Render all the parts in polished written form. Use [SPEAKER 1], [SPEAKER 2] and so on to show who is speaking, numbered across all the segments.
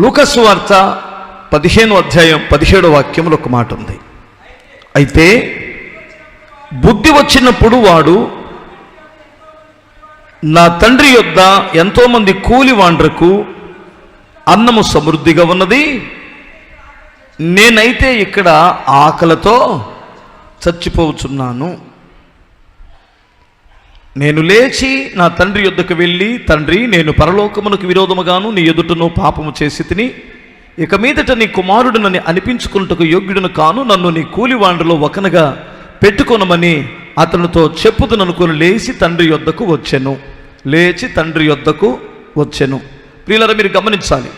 [SPEAKER 1] లూకా సువార్త 15వ అధ్యాయం 17వ వాక్యంలో ఒక మాట ఉంది. అయితే బుద్ధి వచ్చినప్పుడు వాడు, నా తండ్రి యొద్ద ఎంతోమంది కూలి వాండ్రకు అన్నము సమృద్ధిగా ఉన్నది, నేనైతే ఇక్కడ ఆకలితో చచ్చిపోతున్నాను. నేను లేచి నా తండ్రి యొద్దకు వెళ్ళి, తండ్రి, నేను పరలోకమునకు విరోధముగాను నీ ఎదుటను పాపము చేసి తిని, ఇక మీదట నీ కుమారుడు నన్ను అనిపించుకున్నట్టుకు యోగ్యుడును కాను, నన్ను నీ కూలివాండ్రలో ఒకనగా పెట్టుకొనమని అతనితో చెప్పుదుననుకొని లేచి తండ్రి యొద్దకు వచ్చెను. ప్రియులారా, మీరు గమనించాలి,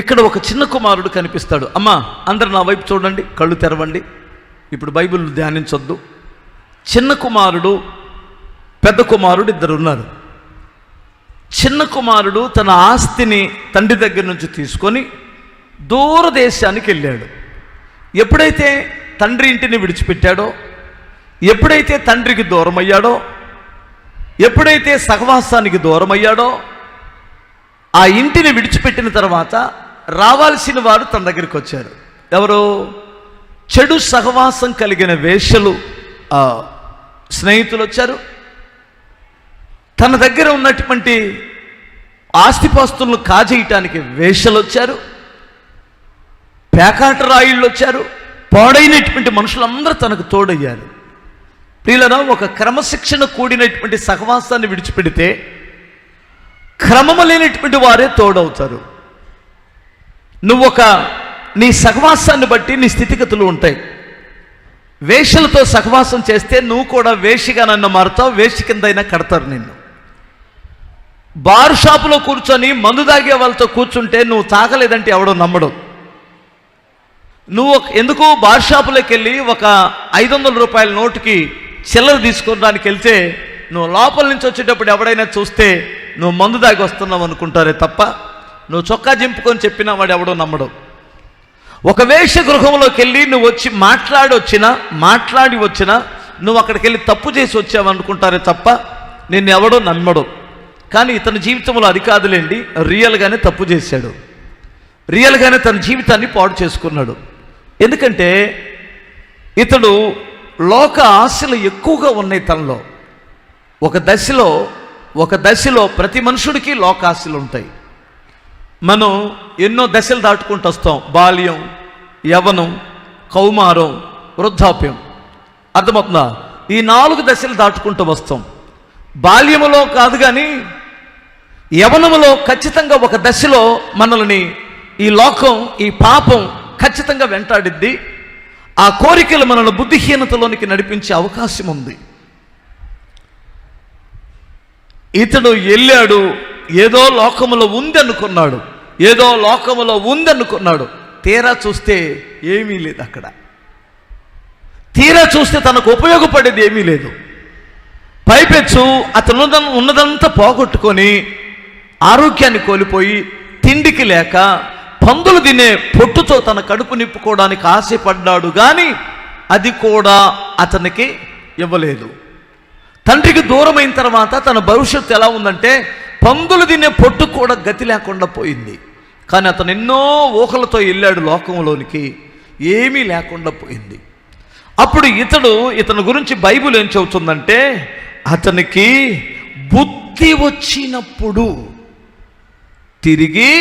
[SPEAKER 1] ఇక్కడ ఒక చిన్న కుమారుడు కనిపిస్తాడు. అమ్మా, అందరు నా వైపు చూడండి, కళ్ళు తెరవండి. ఇప్పుడు బైబిల్ ధ్యానించొద్దు. చిన్న కుమారుడు, పెద్ద కుమారుడు ఇద్దరు ఉన్నారు. చిన్న కుమారుడు తన ఆస్తిని తండ్రి దగ్గర నుంచి తీసుకొని దూరదేశానికి వెళ్ళాడు. ఎప్పుడైతే తండ్రి ఇంటిని విడిచిపెట్టాడో, ఎప్పుడైతే తండ్రికి దూరం అయ్యాడో, ఎప్పుడైతే సహవాసానికి దూరం అయ్యాడో, ఆ ఇంటిని విడిచిపెట్టిన తర్వాత రావాల్సిన వారు తన దగ్గరికి వచ్చారు. ఎవరు? చెడు సహవాసం కలిగిన వేశ్యలు, స్నేహితులు వచ్చారు. తన దగ్గర ఉన్నటువంటి ఆస్తిపాస్తులను కాజేయటానికి వేశ్యలు వచ్చారు. పేకాట రాయిళ్ళు వచ్చారు. పాడైనటువంటి మనుషులందరూ తనకు తోడయ్యారు. ప్రియులారా, ఒక క్రమశిక్షణ కూడినటువంటి సహవాసాన్ని విడిచిపెడితే క్రమము లేనటువంటి వారే తోడవుతారు. నీ సహవాసాన్ని బట్టి నీ స్థితిగతులు ఉంటాయి. వేశ్యలతో సహవాసం చేస్తే నువ్వు కూడా వేశ్యగా నన్ను మారుతావు, వేశ్య కిందైనా కడతారు నిన్ను. బార్ షాపులో కూర్చొని మందు తాగే వాళ్ళతో కూర్చుంటే నువ్వు తాగలేదంటే ఎవడో నమ్మడు. నువ్వు ఎందుకు బార్ షాపులోకి వెళ్ళి ఒక 500 రూపాయల నోటుకి చిల్లర తీసుకోవడానికి వెళ్తే నువ్వు లోపల నుంచి వచ్చేటప్పుడు ఎవడైనా చూస్తే నువ్వు మందు తాగి వస్తున్నావు అనుకుంటారే తప్ప, నువ్వు చొక్కా జింపుకొని చెప్పినా వాడు ఎవడో నమ్మడు. ఒక వేశ్య గృహంలోకి వెళ్ళి నువ్వు వచ్చి మాట్లాడి వచ్చినా నువ్వు అక్కడికి వెళ్ళి తప్పు చేసి వచ్చావు అనుకుంటారే తప్ప నిన్ను ఎవడో నమ్మడు. కానీ ఇతని జీవితంలో అది కాదులేండి, రియల్గానే తప్పు చేశాడు. రియల్గానే తన జీవితాన్ని పాడు చేసుకున్నాడు. ఎందుకంటే ఇతడు లోక ఆశలు ఎక్కువగా ఉన్నాయి తనలో. ఒక దశలో ప్రతి మనుషుడికి లోక ఆశలు ఉంటాయి. మనం ఎన్నో దశలు దాటుకుంటూ వస్తాం. బాల్యం, యవ్వనం, కౌమారం, వృద్ధాప్యం. అర్థమవుతుందా? ఈ 4 దశలు దాటుకుంటూ వస్తాం. బాల్యములో కాదు కానీ యవ్వనములో ఖచ్చితంగా ఒక దశలో మనల్ని ఈ లోకం, ఈ పాపం ఖచ్చితంగా వెంటాడిద్ది. ఆ కోరికలు మనల్ని బుద్ధిహీనతలోనికి నడిపించే అవకాశం ఉంది. ఇతడు వెళ్ళాడు, ఏదో లోకములో ఉంది అనుకున్నాడు. తీరా చూస్తే ఏమీ లేదు అక్కడ. తీరా చూస్తే తనకు ఉపయోగపడేది ఏమీ లేదు. పైపెచ్చు అతను ఉన్నదంతా పోగొట్టుకొని ఆరోగ్యాన్ని కోల్పోయి తిండికి లేక పందులు తినే పొట్టుతో తన కడుపు నింపుకోవడానికి ఆశపడ్డాడు, కానీ అది కూడా అతనికి ఇవ్వలేదు. తండ్రికి దూరమైన తర్వాత తన భవిష్యత్తు ఎలా ఉందంటే పందులు తినే పొట్టు కూడా గతి లేకుండా పోయింది. కానీ అతను ఎన్నో ఊహలతో వెళ్ళాడు లోకంలోనికి, ఏమీ లేకుండా పోయింది. అప్పుడు ఇతని గురించి బైబిల్ ఏం చెబుతుందంటే, అతనికి బుద్ధి వచ్చినప్పుడు తిరిగి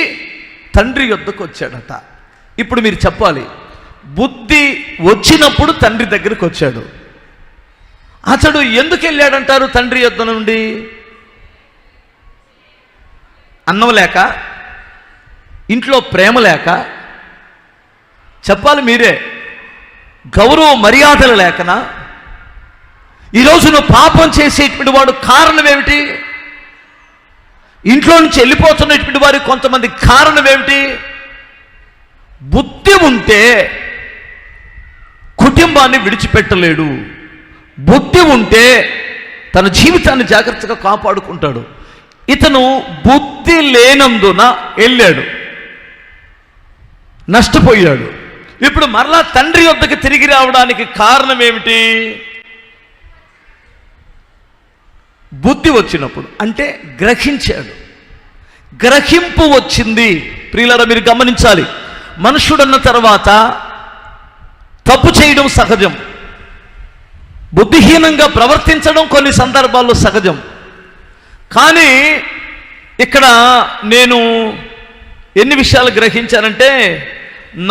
[SPEAKER 1] తండ్రి యొద్దకు వచ్చాడట. ఇప్పుడు మీరు చెప్పాలి, బుద్ధి వచ్చినప్పుడు తండ్రి దగ్గరికి వచ్చాడు. అతడు ఎందుకు వెళ్ళాడంటారు తండ్రి యొద్ద నుండి? అన్నం లేక, ఇంట్లో ప్రేమ లేక, చెప్పాలి మీరే, గౌరవ మర్యాదలు లేకనా? ఈరోజు నువ్వు పాపం చేసేటువంటి వాడు కారణం ఏమిటి? ఇంట్లో నుంచి వెళ్ళిపోతున్నటువంటి వారి కొంతమంది కారణం ఏమిటి? బుద్ధి ఉంటే కుటుంబాన్ని విడిచిపెట్టలేడు. బుద్ధి ఉంటే తన జీవితాన్ని జాగ్రత్తగా కాపాడుకుంటాడు. ఇతను బుద్ధి లేనందున వెళ్ళాడు, నష్టపోయాడు. ఇప్పుడు మరలా తండ్రి వద్దకు తిరిగి రావడానికి కారణం ఏమిటి? బుద్ధి వచ్చినప్పుడు, అంటే గ్రహించాడు. గ్రహింపు వచ్చింది. ప్రియులారా, మీరు గమనించాలి, మనుషుడన్న తర్వాత తప్పు చేయడం సహజం, బుద్ధిహీనంగా ప్రవర్తించడం కొన్ని సందర్భాల్లో సహజం. కానీ ఇక్కడ నేను ఎన్ని విషయాలు గ్రహించానంటే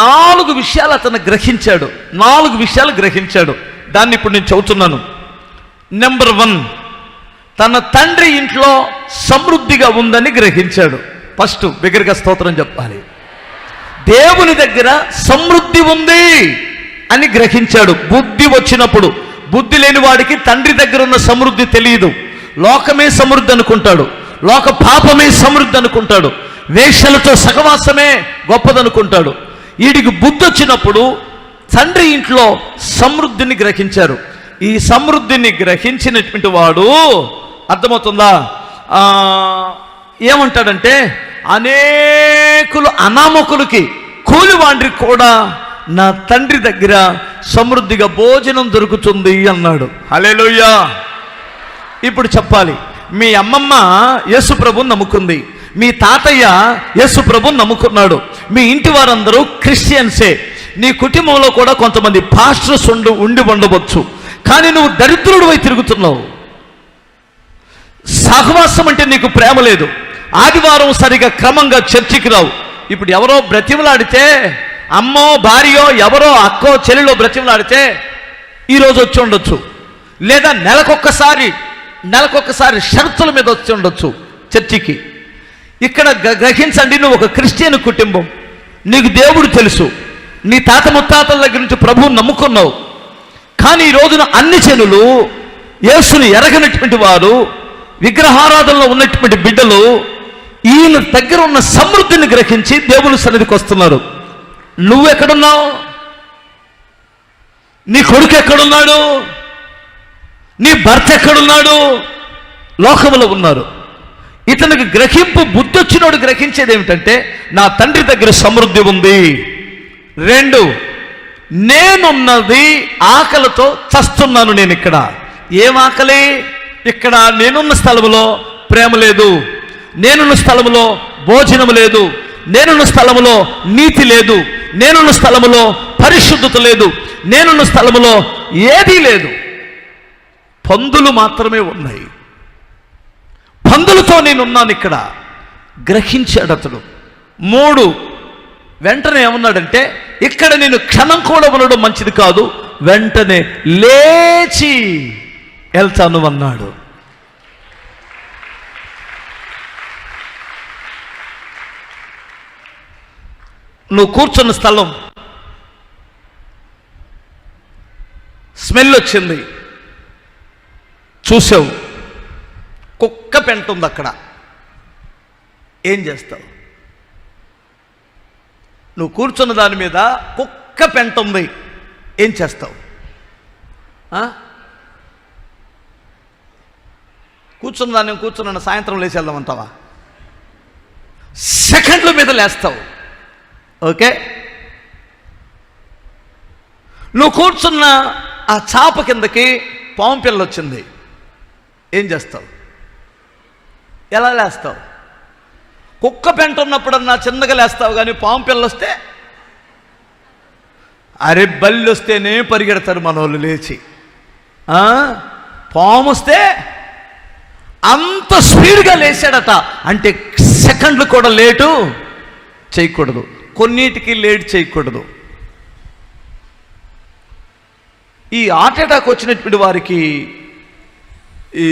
[SPEAKER 1] 4 విషయాలు అతను గ్రహించాడు. 4 విషయాలు గ్రహించాడు. దాన్ని ఇప్పుడు నేను చెబుతున్నాను. నెంబర్ 1, తన తండ్రి ఇంట్లో సమృద్ధిగా ఉందని గ్రహించాడు. ఫస్ట్ బిగ్గరగా స్తోత్రం చెప్పాలి. దేవుని దగ్గర సమృద్ధి ఉంది అని గ్రహించాడు. బుద్ధి వచ్చినప్పుడు, బుద్ధి లేని వాడికి తండ్రి దగ్గర ఉన్న సమృద్ధి తెలియదు. లోకమే సమృద్ధి అనుకుంటాడు, లోక పాపమే సమృద్ధి అనుకుంటాడు, వేశ్యలతో సహవాసమే గొప్పదనుకుంటాడు. వీడికి బుద్ధి వచ్చినప్పుడు తండ్రి ఇంట్లో సమృద్ధిని గ్రహించారు. ఈ సమృద్ధిని గ్రహించినటువంటి వాడు, అర్థమవుతుందా, ఏమంటాడంటే అనేకులు అనామకులకి కూలివాండ్రికి కూడా నా తండ్రి దగ్గర సమృద్ధిగా భోజనం దొరుకుతుంది అన్నాడు. హల్లెలూయా. ఇప్పుడు చెప్పాలి, మీ అమ్మమ్మ యేసు ప్రభువుని నమ్ముకుంది, మీ తాతయ్య యేసు ప్రభువుని నమ్ముకున్నాడు, మీ ఇంటి వారందరూ క్రిస్టియన్సే, నీ కుటుంబంలో కూడా కొంతమంది పాస్టర్స్ ఉండి ఉండవచ్చు, కానీ నువ్వు దరిద్రుడు అయి తిరుగుతున్నావు. సహవాసం అంటే నీకు ప్రేమ లేదు, ఆదివారం సరిగా క్రమంగా చర్చికి రావు. ఇప్పుడు ఎవరో బ్రతిమలాడితే, అమ్మో భార్యో ఎవరో అక్కో చెల్లిలో బ్రతిమలాడితే ఈరోజు వచ్చి ఉండొచ్చు, లేదా నెలకొక్కసారి షరతుల మీద వచ్చి ఉండొచ్చు చర్చికి. ఇక్కడ గ్రహించండి, నువ్వు ఒక క్రిస్టియన్ కుటుంబం, నీకు దేవుడు తెలుసు, నీ తాత ముత్తాతల దగ్గర నుంచి ప్రభువుని నమ్ముకున్నావు. కానీ ఈ రోజున అన్ని జనులు, యేసుని ఎరగనటువంటి వారు, విగ్రహారాధనలో ఉన్నటువంటి బిడ్డలు ఈయన దగ్గర ఉన్న సమృద్ధిని గ్రహించి దేవుని సన్నిధికి వస్తున్నారు. నువ్వెక్కడున్నావు? నీ కొడుకు ఎక్కడున్నాడు? నీ భర్త ఎక్కడున్నాడు? లోకములో ఉన్నారు. ఇతనికి గ్రహింపు, బుద్ధి వచ్చినోడు గ్రహించేది ఏమిటంటే నా తండ్రి దగ్గర సమృద్ధి ఉంది. 2, నేనున్నది ఆకలితో చస్తున్నాను. నేను ఇక్కడ ఏం ఆకలి? ఇక్కడ నేనున్న స్థలములో ప్రేమ లేదు, నేనున్న స్థలములో భోజనం లేదు, నేనున్న స్థలములో నీతి లేదు, నేనున్న స్థలములో పరిశుద్ధత లేదు, నేనున్న స్థలములో ఏదీ లేదు, పందులు మాత్రమే ఉన్నాయి. పందులతో నేనున్నాను ఇక్కడ గ్రహించాడు అతడు. 3, వెంటనే ఏమన్నాడంటే ఇక్కడ నేను క్షణం కూడా ఉండడం మంచిది కాదు, వెంటనే లేచి వెళ్తాను అన్నాడు. నువ్వు కూర్చున్న స్థలం స్మెల్ వచ్చింది, చూసావు, కుక్క పెంట ఉంది అక్కడ, ఏం చేస్తావు? నువ్వు కూర్చున్న దాని మీద కుక్క పెంట ఉంది, ఏం చేస్తావు? కూర్చున్నాను సాయంత్రం లేచి వెళ్దామంటావా? సెకండ్ల మీద లేస్తావు. ఓకే, నువ్వు కూర్చున్న ఆ చాప కిందకి పాము పిల్ల వచ్చింది, ఏం చేస్తావు? ఎలా లేస్తావు? కుక్క పెంట ఉన్నప్పుడన్నా చిన్నగా లేస్తావు, కానీ పాము పిల్ల వస్తే, అరే బల్లి వస్తేనే పరిగెడతారు మనోళ్ళు లేచి. పాము వస్తే అంత స్పీడ్గా లేచాడట. అంటే సెకండ్లు కూడా లేటు చేయకూడదు, కొన్నిటికి లేట్ చేయకూడదు. ఈ హార్ట్ అటాక్ వచ్చినటువంటి వారికి, ఈ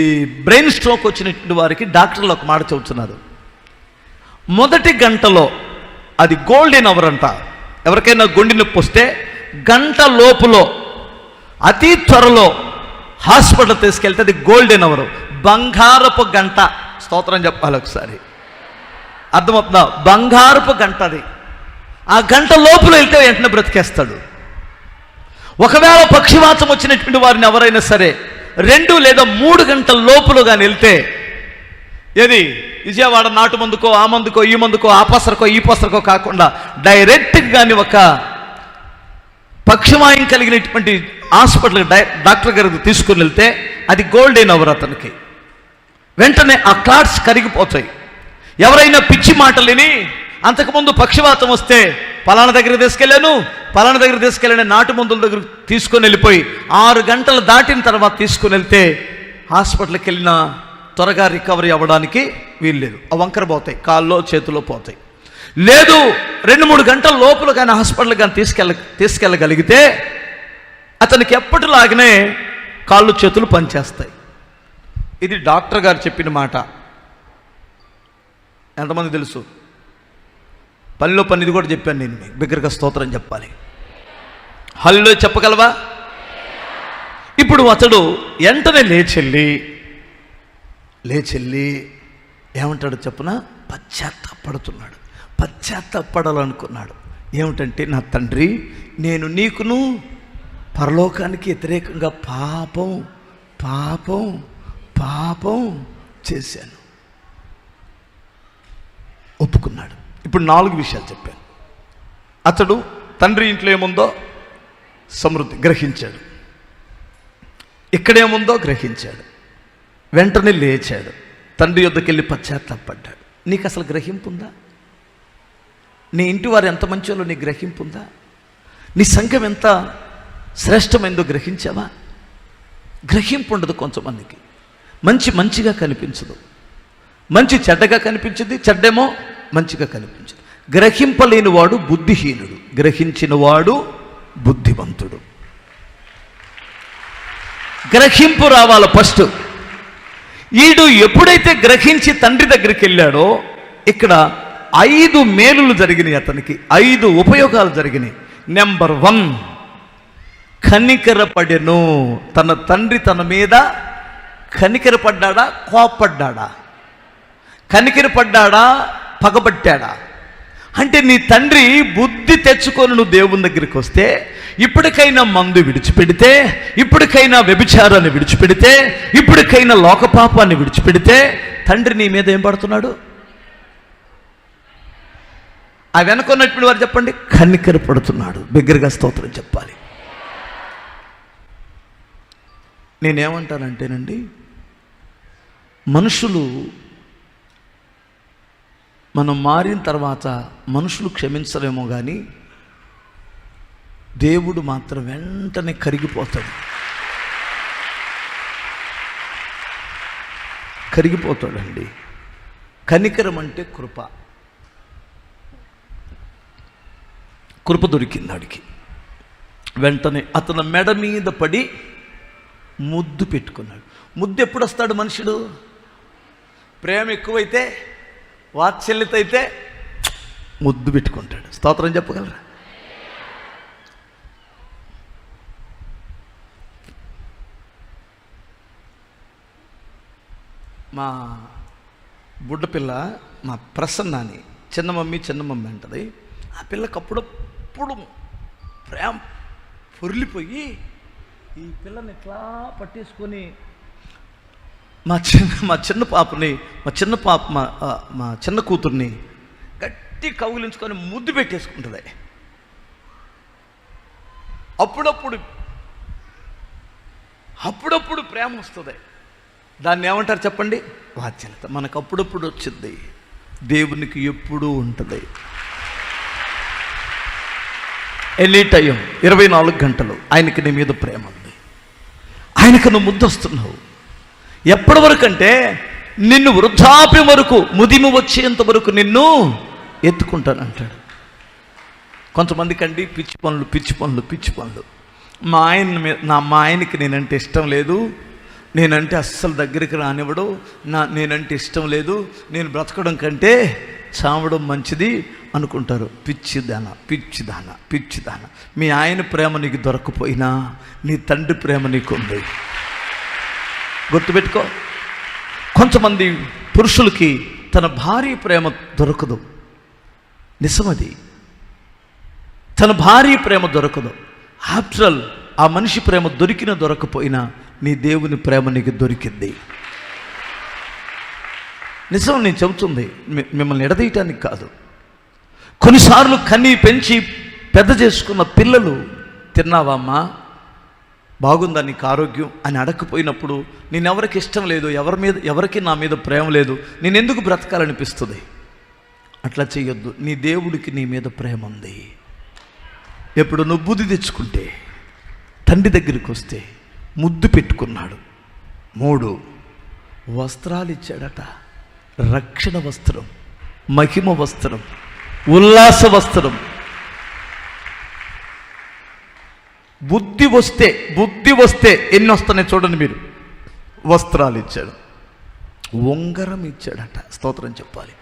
[SPEAKER 1] బ్రెయిన్ స్ట్రోక్ వచ్చినటువంటి వారికి డాక్టర్లు ఒక మాట చెబుతున్నారు, మొదటి గంటలో, అది గోల్డెన్ అవర్ అంట. ఎవరికైనా గుండె నొప్పి వస్తే గంట లోపులో, అతి త్వరలో హాస్పిటల్ తీసుకెళ్తే అది గోల్డెన్ అవర్, బంగారపు గంట. స్తోత్రం చెప్పాలి ఒకసారి, అర్థమవుతుందా? బంగారపు గంట అది. ఆ గంట లోపల వెళ్తే వెంటనే బ్రతికేస్తాడు. ఒకవేళ పక్షివాతం వచ్చినటువంటి వారిని ఎవరైనా సరే 2 లేదా 3 గంటల లోపల కానీ వెళ్తే, ఏది విజయవాడ నాటు మందుకో, ఆ మందుకో, ఈ మందుకో, ఆ పసరకో, ఈ పసరకో కాకుండా డైరెక్ట్గా కానీ ఒక పక్షవాయం కలిగినటువంటి హాస్పిటల్ డాక్టర్ గారికి తీసుకుని వెళ్తే అది గోల్డెన్ అవర్. అతనికి వెంటనే ఆ క్లాట్స్ కరిగిపోతాయి. ఎవరైనా పిచ్చి మాటలిని అంతకుముందు పక్షవాతం వస్తే పలానా దగ్గరికి తీసుకెళ్ళాను నాటు మందుల దగ్గర తీసుకొని వెళ్ళిపోయి 6 గంటలు దాటిన తర్వాత తీసుకొని వెళ్తే హాస్పిటల్కి వెళ్ళినా త్వరగా రికవరీ అవ్వడానికి వీల్లేదు. ఆ వంకర పోతాయి, కాల్లో చేతిలో పోతాయి. లేదు 2-3 గంటల లోపల కానీ హాస్పిటల్కి కానీ తీసుకెళ్ళగలిగితే అతనికి ఎప్పటిలాగానే కాళ్ళు చేతులు పనిచేస్తాయి. ఇది డాక్టర్ గారు చెప్పిన మాట. ఎంతమంది తెలుసు? పనిలో పనిది కూడా చెప్పాను నేను. మీకు బిగ్గరగా స్తోత్రం చెప్పాలి. హల్లో చెప్పగలవా? ఇప్పుడు అతడు వెంటనే లేచెల్లి ఏమంటాడు చెప్పున? పశ్చాత్తాపడాలనుకున్నాడు. ఏమిటంటే, నా తండ్రి, నేను నీకును పరలోకానికి వ్యతిరేకంగా పాపం చేశాను. ఒప్పుకున్నాడు. ఇప్పుడు 4 విషయాలు చెప్పాను. అతడు తండ్రి ఇంట్లో ఏముందో సమృద్ధి గ్రహించాడు, ఇక్కడేముందో గ్రహించాడు, వెంటనే లేచాడు, తండ్రి యొద్దకు వెళ్ళి పశ్చాత్తాపడ్డాడు. నీకు అసలు గ్రహింపు ఉందా? నీ ఇంటి వారు ఎంత మంచోలో నీ గ్రహింపు ఉందా? నీ సంఘం ఎంత శ్రేష్టమైందో గ్రహించావా? గ్రహింపు ఉండదు కొంతమందికి. మంచిగా కనిపించదు, మంచి చెడ్డగా కనిపించింది, చెడ్డేమో మంచిగా కనిపించదు. గ్రహింపలేని వాడు బుద్ధిహీనుడు, గ్రహించిన వాడు బుద్ధిమంతుడు. గ్రహింపు రావాలి ఫస్ట్. ఈడు ఎప్పుడైతే గ్రహించి తండ్రి దగ్గరికి వెళ్ళాడో ఇక్కడ 5 మేలులు జరిగినాయి. అతనికి 5 ఉపయోగాలు జరిగినాయి. నెంబర్ 1, కనికరపడెను. తన తండ్రి తన మీద కనికరపడ్డా, కోపడ్డా? కనికరపడ్డా, పగబట్టాడా? అంటే నీ తండ్రి బుద్ధి తెచ్చుకొని నువ్వు దేవుని దగ్గరికి వస్తే, ఇప్పటికైనా మందు విడిచిపెడితే, ఇప్పటికైనా వ్యభిచారాన్ని విడిచిపెడితే, ఇప్పటికైనా లోకపాపాన్ని విడిచిపెడితే, తండ్రి నీ మీద ఏం పడుతున్నాడు? ఆ వెనుకున్నప్పుడు వారు చెప్పండి, కనికరపడుతున్నాడు. బిగ్గరగా స్తోత్రం చెప్పాలి. నేనేమంటానంటేనండి, మనుషులు మనం మారిన తర్వాత మనుషులు క్షమించలేమో కానీ దేవుడు మాత్రం వెంటనే కరిగిపోతాడండి. కనికరం అంటే కృప దొరికింది వాడికి. వెంటనే అతను మెడ మీద పడి ముద్దు పెట్టుకున్నాడు. ముద్దు ఎప్పుడు వస్తాడు మనుషుడు? ప్రేమ ఎక్కువైతే, వాత్సల్యత అయితే ముద్దు పెట్టుకుంటాడు. స్తోత్రం చెప్పగలరా? మా బుడ్డపిల్ల, మా ప్రసన్నాని చిన్న మమ్మీ అంటది. ఆ పిల్లకి అప్పుడప్పుడు ప్రేమ పొర్లిపోయి ఈ పిల్లని ఇట్లా పట్టేసుకొని మా చిన్న కూతుర్ని గట్టి కౌగిలించుకొని ముద్దు పెట్టేసుకుంటుంది. అప్పుడప్పుడు ప్రేమ వస్తుంది. దాన్ని ఏమంటారు చెప్పండి? వాత్సల్యత. మనకు అప్పుడప్పుడు వచ్చింది, దేవునికి ఎప్పుడూ ఉంటుంది. ఎనీ టైం 24 గంటలు ఆయనకి నీ మీద ప్రేమ ఉంది. ఆయనకు నువ్వు ముద్దొస్తున్నావు. ఎప్పటి వరకు అంటే, నిన్ను వృద్ధాప్యం వరకు, ముదిమి వచ్చేంత వరకు నిన్ను ఎత్తుకుంటానంటాడు. కొంతమందికి అండి పిచ్చి పనులు. మా ఆయనకి నేనంటే ఇష్టం లేదు, నేనంటే అస్సలు దగ్గరికి రానివ్వడు, నేనంటే ఇష్టం లేదు, నేను బ్రతకడం కంటే చావడం మంచిది అనుకుంటారు. పిచ్చిదాన. మీ ఆయన ప్రేమ నీకు దొరకపోయినా నీ తండ్రి ప్రేమ నీకుంది. గుర్తుపెట్టుకో. కొంతమంది పురుషులకి తన భార్య ప్రేమ దొరకదు. నిజమది. తన భార్య ప్రేమ దొరకదు. ఆఫ్టర్ ఆల్ ఆ మనిషి ప్రేమ దొరకపోయినా నీ దేవుని ప్రేమ నీకు దొరికింది. నిజం నేను చెబుతుంది, మిమ్మల్ని ఎడదీయటానికి కాదు. కొన్నిసార్లు కన్నీ పెంచి పెద్ద చేసుకున్న పిల్లలు, తిన్నావా అమ్మా, బాగుందా నీకు ఆరోగ్యం అని అడగకపోయినప్పుడు నేనెవరికి ఇష్టం లేదు, ఎవరికి నా మీద ప్రేమ లేదు, నేనెందుకు బ్రతకాలనిపిస్తుంది? అట్లా చేయొద్దు. నీ దేవుడికి నీ మీద ప్రేమ ఉంది. ఎప్పుడు నువ్వు బుద్ధి తెచ్చుకుంటే, తండ్రి దగ్గరికి వస్తే ముద్దు పెట్టుకున్నాడు. 3 వస్త్రాలు ఇచ్చాడట. రక్షణ వస్త్రం, మహిమ వస్త్రం, ఉల్లాస వస్త్రం. బుద్ధి వస్తే ఎన్ని వస్తున్నాయి చూడండి మీరు. వస్త్రాలు ఇచ్చాడు, ఉంగరం ఇచ్చాడట. స్తోత్రం చెప్పాలి.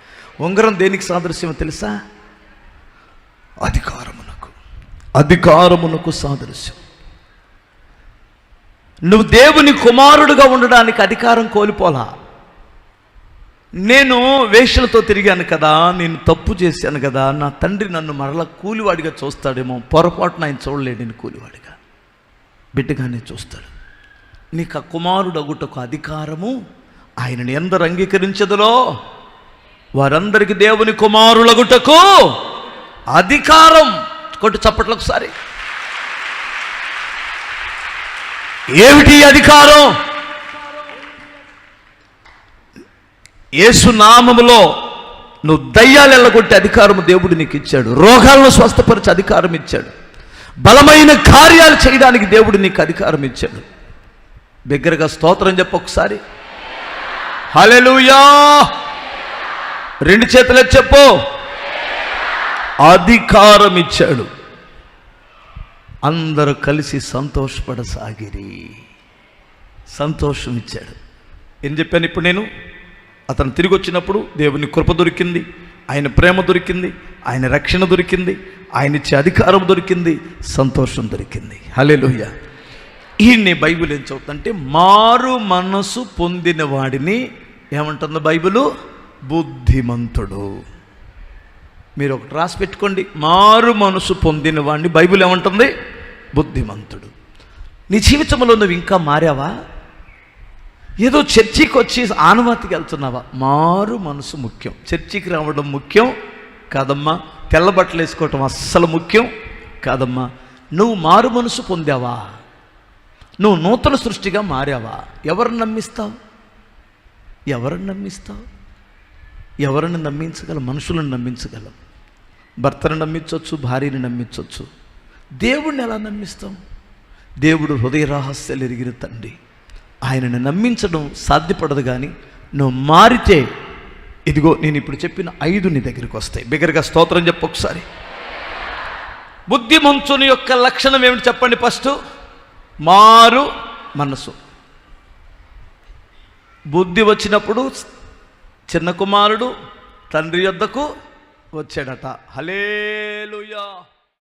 [SPEAKER 1] ఉంగరం దేనికి సాదృశ్యం తెలుసా? అధికారమునకు సాదృశ్యం. నువ్వు దేవుని కుమారుడుగా ఉండడానికి అధికారం కోల్పోలా. నేను వేశ్యలతో తిరిగాను కదా, నేను తప్పు చేశాను కదా, నా తండ్రి నన్ను మరలా కూలివాడిగా చూస్తాడేమో. పొరపాటున ఆయన చూడలేడు, నేను కూలివాడిగా, బిడ్డగానే చూస్తాడు. నీకు ఆ కుమారుడు అగుటకు అధికారము, ఆయనని ఎందరు అంగీకరించదులో వారందరికీ దేవుని కుమారులగుటకు అధికారం. కొట్టు చప్పట్లు ఒకసారి. ఏమిటి అధికారం? యేసు నామములో నువ్వు దయ్యాలు ఎల్లగొట్టే అధికారం దేవుడు నీకు ఇచ్చాడు. రోగాలను స్వస్థపరిచే అధికారం ఇచ్చాడు. బలమైన కార్యాలు చేయడానికి దేవుడు నీకు అధికారం ఇచ్చాడు. బిగ్గరగా స్తోత్రం చెప్పు ఒకసారి. హల్లెలూయా. 2 చేతులు చెప్పు. అధికారం ఇచ్చాడు. అందరూ కలిసి సంతోషపడసాగిరి. సంతోషం ఇచ్చాడు. ఏం చెప్పాను ఇప్పుడు నేను? అతను తిరిగి వచ్చినప్పుడు దేవుని కృప దొరికింది, ఆయన ప్రేమ దొరికింది, ఆయన రక్షణ దొరికింది, ఆయన ఇచ్చే అధికారం దొరికింది, సంతోషం దొరికింది. హల్లెలూయా. ఈయన్ని బైబిల్ ఏం చదువుతుందంటే, మారు మనసు పొందిన వాడిని ఏమంటుంది బైబిలు? బుద్ధిమంతుడు. మీరు ఒకటి రాసి పెట్టుకోండి. మారు మనసు పొందిన వాడిని బైబిల్ ఏమంటుంది? బుద్ధిమంతుడు. నీ జీవితంలో నువ్వు ఇంకా మారావా? ఏదో చర్చికి వచ్చి ఆనుమతికి వెళ్తున్నావా? మారు మనసు ముఖ్యం. చర్చికి రావడం ముఖ్యం కాదమ్మా. తెల్ల బట్టలు వేసుకోవటం అస్సలు ముఖ్యం కాదమ్మా. నువ్వు మారు మనసు పొందావా? నువ్వు నూతన సృష్టిగా మారావా? ఎవరిని నమ్మిస్తావు? ఎవరిని నమ్మించగలం? మనుషులను నమ్మించగలం. భర్తను నమ్మించవచ్చు, భార్యని నమ్మించవచ్చు. దేవుడిని ఎలా నమ్మిస్తాం? దేవుడు హృదయ రహస్యాలు ఎరిగిన తండ్రి. ఆయనను నమ్మించడం సాధ్యపడదు. కానీ నువ్వు మారితే ఇదిగో నేను ఇప్పుడు చెప్పిన 5 నీ దగ్గరికి వస్తాయి. బిగ్గరగా స్తోత్రం చెప్పు ఒకసారి. బుద్ధిమంతుని యొక్క లక్షణం ఏమిటి చెప్పండి? ఫస్ట్ మారు మనసు. బుద్ధి వచ్చినప్పుడు చిన్న కుమారుడు తండ్రి యొద్దకు వచ్చాడట. హల్లెలూయా.